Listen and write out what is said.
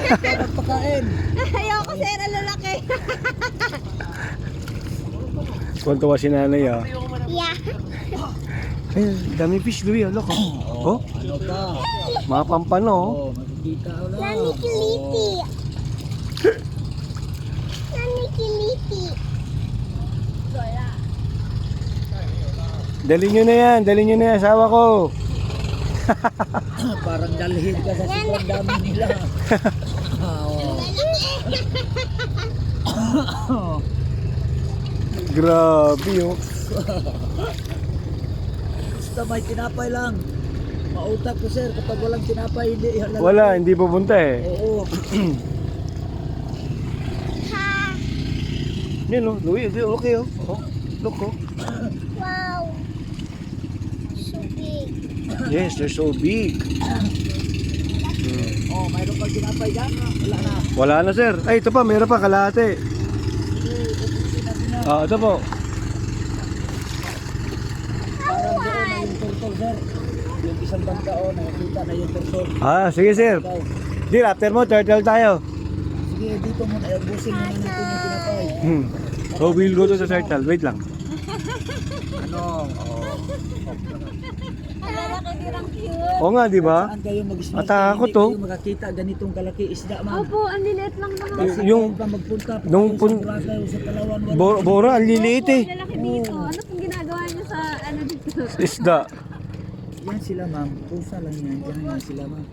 Pagpakain. Ayoko sir, ang lalaki. Tuwan-tuwa si nanay ah. Yeah. Ay, dami fish, Louie. Look, oh. Ano ka? Mga pampano. Oh, makikita ko lang. Nanikiliti. Nanikiliti. Dali nyo na yan. Dali nyo na yan. Asawa ko. Parang dalhin ka sa sobrang dami nila. Grabe oh. Basta may tinapay lang. Mautak ko sir, kapag walang tinapay, hindi. Wala, hindi pupunta eh. Oo. Yan oh, Louie. Okay oh. Oh, look oh. Wow. So big. Yes, they're so big. Oh, mayroon pang tinapay dyan. Wala na. Wala na sir. Ay, ito pa. Meron pa kalahati. Ah, ito po. Parang doon na yung turtle sir. Yung isang bangkao, nakakita na yung turtle. Ah, sige sir. Deal, after mo, turtle tayo. Sige, dito muna. Busin muna natin yung tinapay. So we'll go to the turtle. Wait lang. Ano? Oh. Ang lalaki din ang cute. Oo nga, di ba? Saan kayo mag-smell? Matakot, Hindi oh. kayo makakita ganitong kalaki isda man. Opo, ang lilit lang naman. Kasi Yung- kahit pa magpunta, nung sa pun- Boracay o sa Palawan, wala. Bora, ang liliit eh. Ang lalaki dito. Ano pong ginagawa niyo sa ano dito? Isda. Yan sila ma'am. Pusa lang yan. Diyan yan sila ma'am.